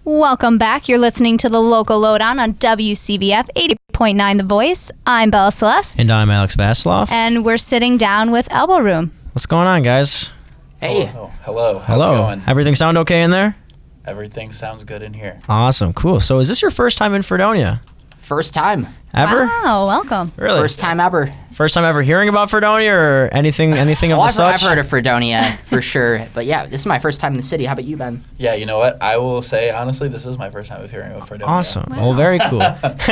Welcome back. You're listening to the Local Lowdown on WCVF 80.9 The Voice. I'm Bella Celeste. And I'm Alex Vasloff. And we're sitting down with Elbow Room. What's going on, guys? Hey. Hello. How's it going? Everything sound okay in there? Everything sounds good in here. Awesome. Cool. So is this your first time in Fredonia? First time. Ever? Wow, welcome. Really? First time ever. First time ever hearing about Fredonia or anything of the I've such? heard of Fredonia for sure. But yeah, this is my first time in the city. How about you, Ben? Yeah, you know what? I will say, honestly, this is my first time of hearing of Fredonia. Awesome. Wow. Well, very cool.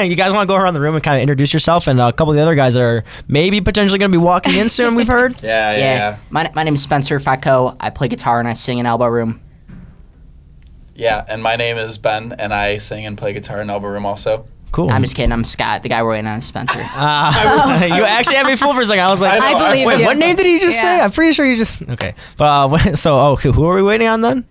You guys want to go around the room and kind of introduce yourself and a couple of the other guys that are maybe potentially going to be walking in soon, we've heard? Yeah. My name is Spencer Facco. I play guitar and I sing in Elbow Room. Yeah, and my name is Ben, and I sing and play guitar in Elbow Room also. Cool. I'm just kidding. I'm Scott. The guy we're waiting on is Spencer. You actually had me fooled for a second. I was like, I believe wait, you. what name did he just say? I'm pretty sure you just... Okay. But who are we waiting on then?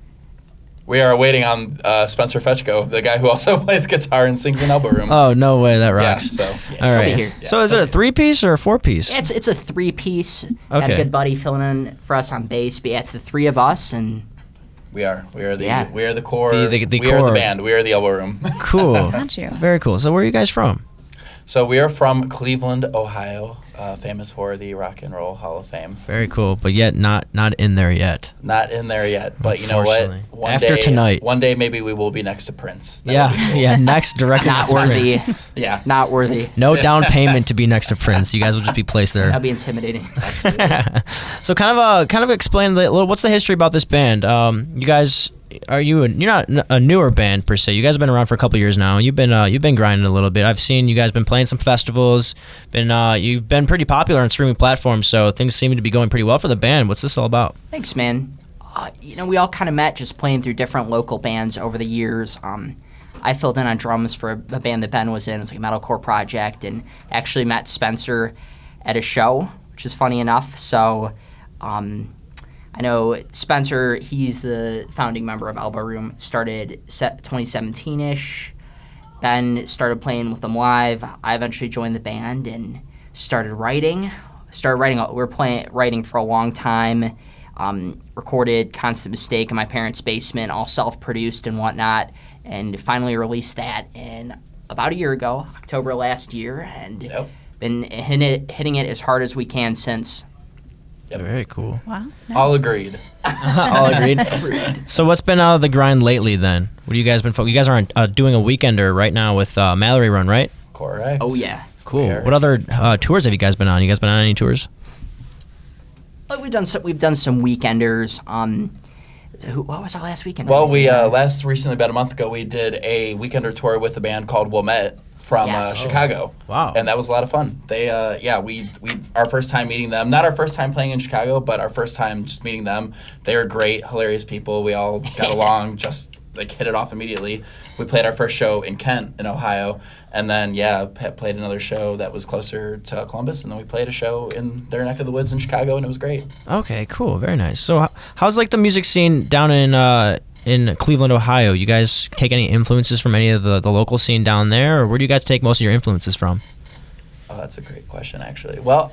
We are waiting on Spencer Fetchko, the guy who also plays guitar and sings in Elbow Room. Oh, no way. That yeah, rocks. so. All right. He'll be here. So is it a 3-piece or a 4-piece? It's a 3-piece. Got Okay. a good buddy filling in for us on bass. But yeah, it's the three of us and... We are the Yeah. we are the core. The we core. are the band. We are the Elbow Room. Cool. Got you. Very cool. So where are you guys from? So we are from Cleveland, Ohio, famous for the Rock and Roll Hall of Fame. Very cool, but yet not in there yet. Not in there yet, but you know what? Unfortunately. After tonight. One day maybe we will be next to Prince. That would be cool. Yeah. Next, directly Not next to worthy. Prince. Yeah. Not worthy. No down payment to be next to Prince. You guys will just be placed there. That'd be intimidating. So kind of explain what's the history about this band? You guys. You're not a newer band per se. You guys have been around for a couple years now. You've been grinding a little bit. I've seen you guys been playing some festivals. You've been pretty popular on streaming platforms, so things seem to be going pretty well for the band. What's this all about? Thanks, man. We all kind of met just playing through different local bands over the years. I filled in on drums for a band that Ben was in. It was like a metalcore project, and actually met Spencer at a show, which is funny enough. So I know Spencer, he's the founding member of Elbow Room. Started 2017-ish. Ben started playing with them live. I eventually joined the band and started writing. We were writing for a long time. Recorded Constant Mistake in my parents' basement, all self-produced and whatnot, and finally released that in about a year ago, October last year, and been hitting it as hard as we can since. Yep. Very cool. Wow. Nice. All agreed. All agreed. So what's been the grind lately then? What have you guys been? You guys are doing a weekender right now with Mallory Run, right? Correct. Oh yeah. Cool. Yes. What other tours have you guys been on? You guys been on any tours? We've done some weekenders. What was our last weekend? Well, we recently about a month ago we did a weekender tour with a band called Wilmette from Yes. Chicago. Wow. And that was a lot of fun. They we our first time meeting them. Not our first time playing in Chicago, but our first time just meeting them. They were great, hilarious people. We all got along, just like hit it off immediately. We played our first show in Kent in Ohio, and then played another show that was closer to Columbus, and then we played a show in their neck of the woods in Chicago, and it was great. Okay, cool. Very nice. So how's like the music scene down in Cleveland, Ohio? You guys take any influences from any of the local scene down there, or where do you guys take most of your influences from? Oh, that's a great question, actually. Well,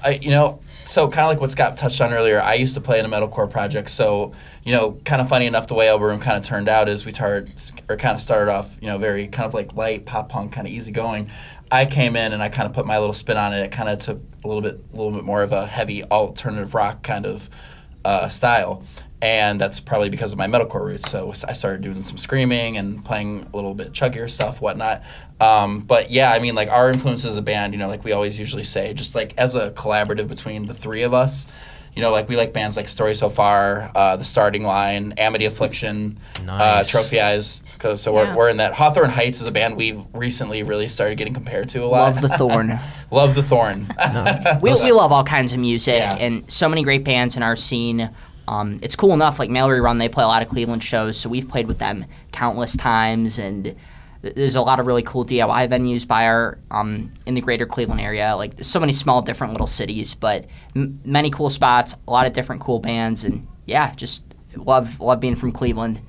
so kind of like what Scott touched on earlier, I used to play in a metalcore project. So, kind of funny enough, the way Elbow Room kind of turned out is we started off, very kind of like light pop punk, kind of easygoing. I came in and I kind of put my little spin on it. It kind of took a little bit more of a heavy alternative rock kind of style. And that's probably because of my metalcore roots. So I started doing some screaming and playing a little bit chuggier stuff, whatnot. But yeah, I mean, like our influence as a band, like we always usually say, just like as a collaborative between the three of us, like we like bands like Story So Far, The Starting Line, Amity Affliction, Nice. Trophy Eyes. So we're in that. Hawthorne Heights is a band we've recently really started getting compared to a lot. Love the Thorn. Love the Thorn. we love all kinds of music Yeah. and so many great bands in our scene. It's cool enough, like Mallory Run, they play a lot of Cleveland shows, so we've played with them countless times, and there's a lot of really cool DIY venues by our in the greater Cleveland area. Like, there's so many small, different little cities, but many cool spots, a lot of different cool bands, and yeah, just love being from Cleveland,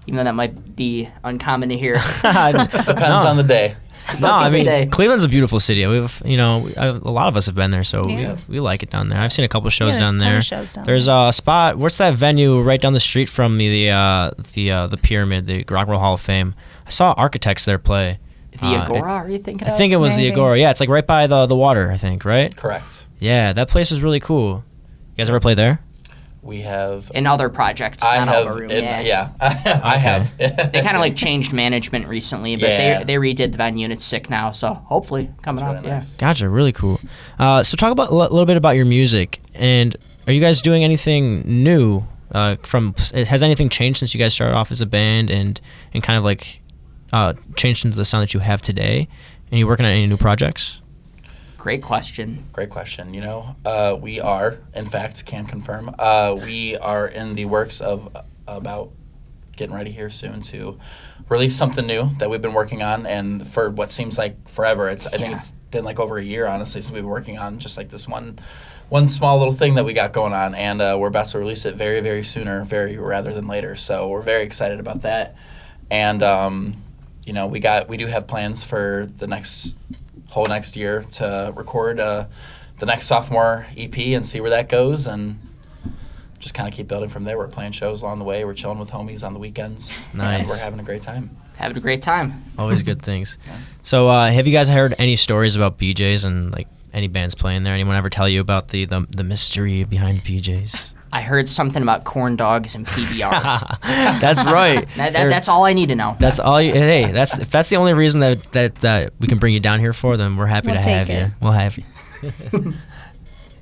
even though that might be uncommon to hear. Depends on the day. No, I mean Day. Cleveland's a beautiful city. We've, a lot of us have been there, so Yeah. we like it down there. I've seen a couple shows Yeah, there's down a ton there. of shows down There's there. a spot. What's that venue right down the street from me? The Pyramid, the Rock and Roll Hall of Fame. I saw Architects there play. The Agora, are you thinking I of? think it was the Maybe. Agora. Yeah, it's like right by the water. I think, right? Correct. Yeah, that place is really cool. You guys ever play there? We have. In other projects, I not have. Elbow Room. Yeah. I have. They kind of like changed management recently, but Yeah. they redid the venue and it's sick now. So hopefully coming That's up. really nice. Gotcha, really cool. So talk about a little bit about your music, and are you guys doing anything new? Has anything changed since you guys started off as a band and kind of like changed into the sound that you have today? And you working on any new projects? Great question. Great question. We are, in fact, can confirm, we are in the works of about getting ready here soon to release something new that we've been working on, and for what seems like forever, I think it's been like over a year, honestly, since we've been working on just like this one small little thing that we got going on, and we're about to release it very, very sooner, rather than later. So we're very excited about that, and we do have plans for the whole next year to record the next sophomore EP and see where that goes, and just kind of keep building from there. We're playing shows along the way. We're chilling with homies on the weekends. Nice. And we're having a great time. Having a great time. Always good things. So have you guys heard any stories about BJ's and like any bands playing there? Anyone ever tell you about the mystery behind BJ's? I heard something about corn dogs and PBR. That's right. That's all I need to know. That's all. Hey, if that's the only reason that we can bring you down here for, then we're happy We'll to take have it. you. We'll have you.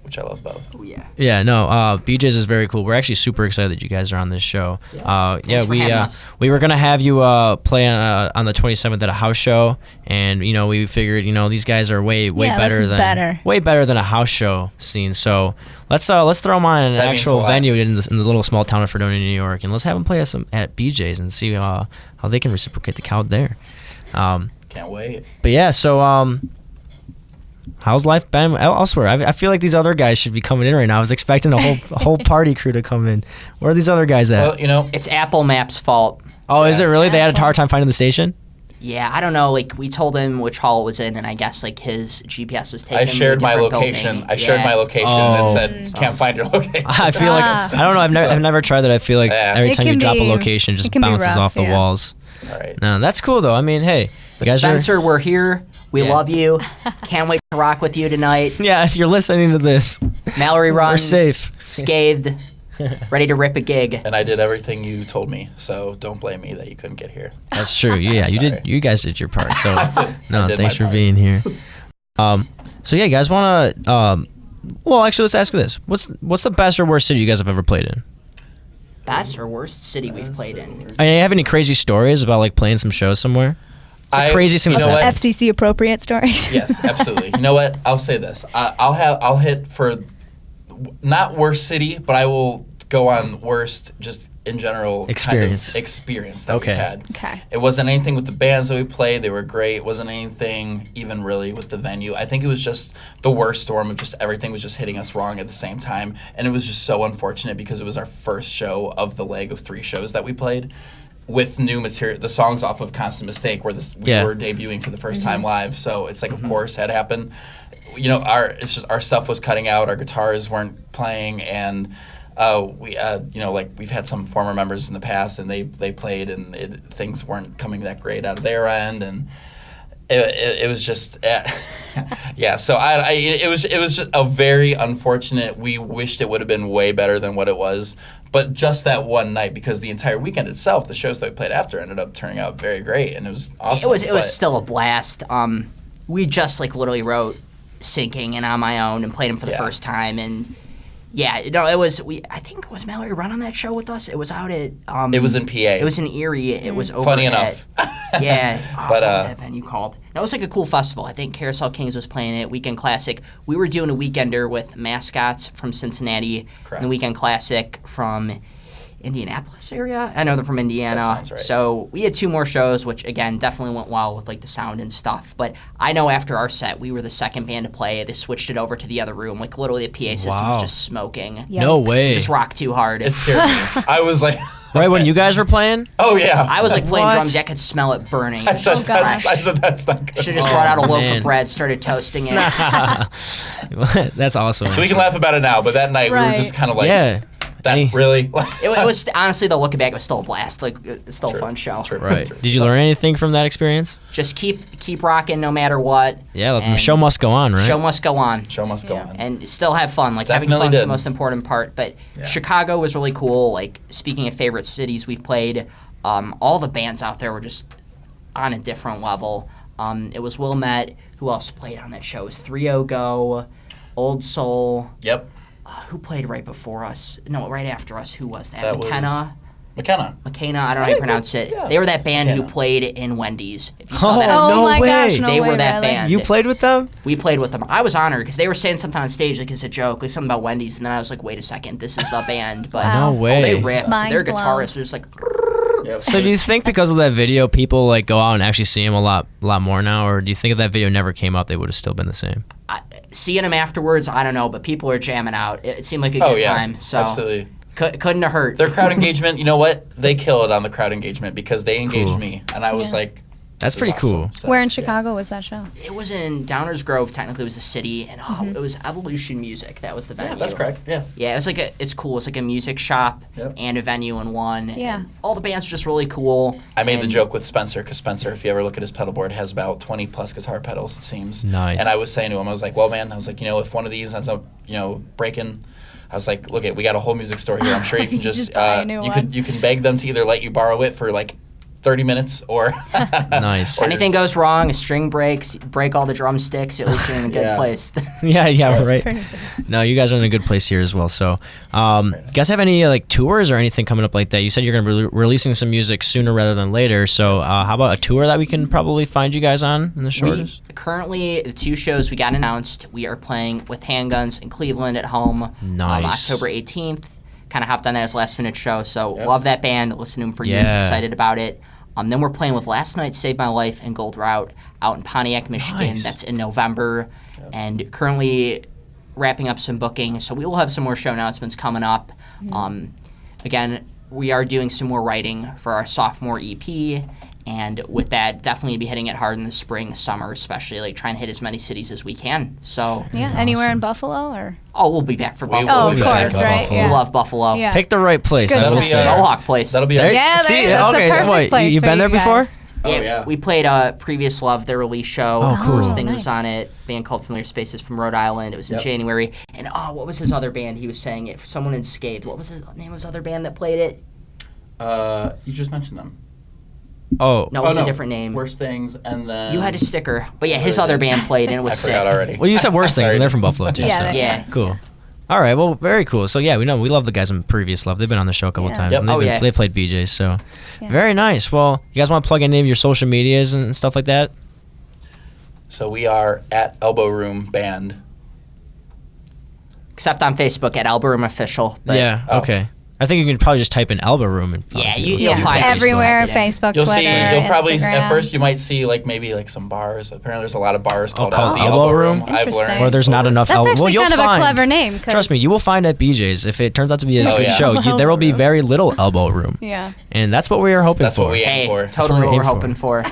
Which I love both. Oh, yeah. Yeah, no, BJ's is very cool. We're actually super excited that you guys are on this show. Thanks for having us. We were gonna have you play on the 27th at a house show, and we figured these guys are way Yeah, better this is than better. way better than a house show scene. So let's throw them on an That means actual a lot. venue in the little small town of Fredonia, New York, and let's have them play us at BJ's and see how they can reciprocate the crowd there. Can't wait. But yeah, so how's life been elsewhere? I feel like these other guys should be coming in right now. I was expecting a whole party crew to come in. Where are these other guys at? Well, It's Apple Maps' fault. Oh, is it really? They had a hard time finding the station? Yeah, I don't know. Like, we told him which hall it was in, and I guess, like, his GPS was taken I to a shared my different location. building. I shared my location, and Oh. it said, can't find your location. I feel like I don't know. I've never tried that. I feel like Yeah. every It time you can drop a be- location, it it just can be bounces rough, off the yeah. walls. It's all right. No, that's cool though. I mean, hey, you But guys Spencer, we're here. We Yeah. love you. Can't wait to rock with you tonight. yeah, if you're listening to this, Mallory we're Run, safe. scathed, ready to rip a gig. And I did everything you told me, so don't blame me that you couldn't get here. That's true. Yeah, you Sorry. did. You guys did your part. So I no, did thanks my for part. being here. So yeah, you guys want to? Well, actually, let's ask you this: what's the best or worst city you guys have ever played in? Best or worst city we've played in? I mean, you have any crazy stories about like playing some shows somewhere? It's the craziest thing you that's know what? happened. FCC appropriate stories. Yes, absolutely. You know what? I'll say this. I'll hit for not worst city, but I will go on worst just in general Experience. kind of experience that Okay. we've had. Okay. It wasn't anything with the bands that we played. They were great. It wasn't anything even really with the venue. I think it was just the worst storm of just everything was just hitting us wrong at the same time. And it was just so unfortunate because it was our first show of the leg of 3 shows that we played with new material, the songs off of Constant Mistake, where we Yeah. were debuting for the first time live. So it's like, of course, had happened. You know, our stuff was cutting out. Our guitars weren't playing, and we've had some former members in the past, and they played, and things weren't coming that great out of their end, and it was just yeah. So it was just a very unfortunate. We wished it would have been way better than what it was, but just that one night, because the entire weekend itself, the shows that we played after ended up turning out very great, and it was awesome. It was still a blast. We just like literally wrote "Sinking" and "On My Own" and played them for the Yeah. first time, and yeah, it was. I think was Mallory Run on that show with us. It was out at. It was in PA. It was in Erie. It was over. Funny at- enough. Yeah. But, what was that venue called? That was like a cool festival. I think Carousel Kings was playing it. Weekend Classic. We were doing a weekender with Mascots from Cincinnati Correct. and the Weekend Classic from Indianapolis area. I know they're from Indiana. That sounds right. So we had 2 more shows, which again definitely went well with like the sound and stuff. But I know after our set, we were the second band to play. They switched it over to the other room. Like literally, the PA system Wow. was just smoking. No Yikes. way. Just rocked too hard. It scared me. I was like, Right when you guys were playing? Oh yeah. I was like playing What? drums. I could smell it burning. I said, gosh. that's not good. Should have just brought out a loaf man. of bread, started toasting it. That's awesome. So we can laugh about it now, but that night we were Right. just kind of like, Yeah. that really? It was honestly, though, looking back, it was still a blast. Like, it was still a fun show. True. Right. True. Did you learn anything from that experience? Just keep rocking no matter what. Yeah, the And show must go on, right? Show must go on. Show must go on. And still have fun. Like, having Definitely fun is the did. most important part. But Yeah. Chicago was really cool. Like, speaking of favorite cities we've played, all the bands out there were just on a different level. It was Wilmette. Who else played on that show? It was 3-0 Go, Old Soul. Yep. Who played right before us? No, right after us. Who was that? That was- McKenna? McKenna. McKenna, I don't know how you pronounce it. yeah. They were that band who McKenna. played in Wendy's. If you saw Oh, that, no my way. gosh, no they way, were that Riley. band. You played with them? We played with them. I was honored because they were saying something on stage like it's a joke, like something about Wendy's, and then I was like, wait a second, this is the band. But Wow. No way. they ripped. Mind Their blown. guitarist was just like, Yep. So do you think because of that video, people like go out and actually see him a lot more now, or do you think if that video never came up, they would have still been the same? seeing him afterwards, I don't know, but people are jamming out. It seemed like a Oh good yeah. time. So Absolutely. couldn't have hurt. Their crowd engagement, you know what? They kill it on the crowd engagement because they engaged Cool. me, and I was Yeah. like, That's this is pretty cool. awesome. So, Where in yeah. Chicago was that show? It was in Downers Grove. Technically, it was a city, and it was Evolution Music. That was the venue. Yeah, that's correct. Yeah. Yeah, it was like it's cool. It's like a music shop Yep. and a venue in one. Yeah. And all the bands are just really cool. I made the And joke with Spencer because Spencer, if you ever look at his pedal board, has about 20 plus guitar pedals, it seems. Nice. And I was saying to him, I was like, well, man, I was like, if one of these ends up, breaking, I was like, look, we got a whole music store here. I'm sure you can You just, just buy a new one. you can beg them to either let you borrow it for like 30 minutes or Nice. If anything goes wrong, a string breaks, break all the drumsticks. At least you're in a good Yeah. place. Yeah, That's right. pretty good. No, you guys are in a good place here as well. So, you guys have any like tours or anything coming up like that? You said you're going to be releasing some music sooner rather than later. So, how about a tour that we can probably find you guys on in the shortest? Currently, the two shows we got announced, we are playing with Handguns in Cleveland at home. Nice. October 18th. Kind of hopped on that as a last minute show. So Yep. love that band. Listen to them for years. Yeah. Excited about it. Then we're playing with Last Night Saved My Life and Gold Route out in Pontiac, Michigan. Nice. That's in November. And currently wrapping up some booking. So we will have some more show announcements coming up. Again, we are doing some more writing for our sophomore EP. And with that, definitely be hitting it hard in the spring, summer, especially like trying to hit as many cities as we can. So, Yeah, anywhere in Buffalo or? we'll be back for We Buffalo. Oh, will of be back course, in right? Buffalo. Yeah. We love Buffalo. Yeah. Pick the right place. Good I will place. say. Mohawk place. That'll be There- Yeah, see, that's the okay, perfect wait, place you for been there you guys. before? Yeah, yeah. we played Previous Love, their release show. Oh, cool. First Thing nice. was on it. Band called Familiar Spaces from Rhode Island. It was in Yep. January. And what was his other band? He was saying it. Someone in Scathed. What was the name of his other band that played it? You just mentioned them. Oh, No, it was a different name. Worst Things, and then You had a sticker. But yeah, his other band played and it I was sick. forgot already. well, you said worse things, Sorry. and they're from Buffalo too. Yeah, so. they- Yeah. Cool. All right. Well, very cool. So yeah, we love the guys in Previous Love. They've been on the show a couple Yeah. times, Yep. and Oh, yeah. they played BJ's. So Yeah. very nice. Well, you guys want to plug in any of your social medias and stuff like that? So we are at Elbow Room Band. Except on Facebook at Elbow Room Official. But Yeah. Oh. Okay. I think you can probably just type in Elbow Room and Yeah, probably you'll people find can it. Everywhere, Yeah. Facebook, You'll Twitter, see. You'll probably Instagram. at first you might see like maybe like some bars. Apparently, there's a lot of bars called called Elbow Elbow Room? I've learned. Interesting. Or there's not enough. That's well, actually you'll kind of find. a clever name. 'Cause- Trust me, you will find at BJ's if it turns out to be a Oh, decent yeah. show. There will be very little elbow room, Yeah. and that's what we are hoping That's for. what we Hey, aim for. totally what what we we're aim for. hoping for.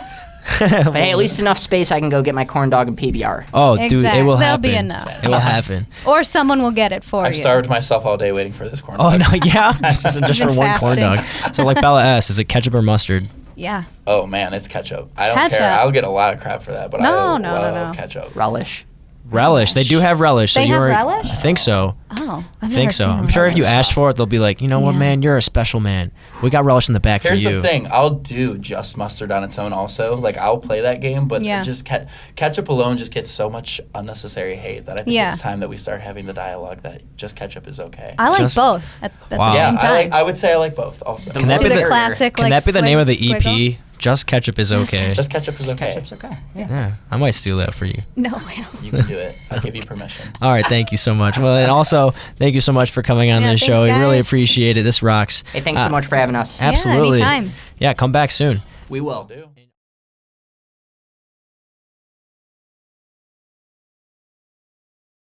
But hey, at least enough space I can go get my corn dog and PBR. Oh, dude, it Exactly. will There'll happen. be enough. It will happen. Or someone will get it for I've you. starved myself all day waiting for this corn Oh dog. no, yeah, just for Been one corn dog. fasting. So like Bella S, is it ketchup or mustard? Yeah. Oh man, it's ketchup. I don't Ketchup. care. I'll get a lot of crap for that, but No, I no, love no. ketchup. Relish. Relish. They do have relish. So They have you're, relish? I think so. Oh, I think so. I'm sure if you ask for it, they'll be like, you know what, Yeah. man, you're a special man. We got relish in the back Here's for you. the thing. I'll do just mustard on its own also. Like I'll play that game, but Yeah. it just ketchup alone just gets so much unnecessary hate that I think Yeah. it's time that we start having the dialogue that just ketchup is okay. I like Just- both at Wow. the yeah, same time. I would say I like both also. Can that more be Do the- the classic, Can like, that be the name of the squiggle? EP? Just ketchup is okay. Just ketchup is okay. Ketchup's okay. Yeah. Yeah, I might steal that for you. No. You can do it. I give you permission. All right, thank you so much. Well, and also thank you so much for coming on Yeah, this thanks, show. We really guys. appreciate it. This rocks. Hey, thanks so much for having us. Absolutely. anytime. Yeah, come back soon. We will. Do.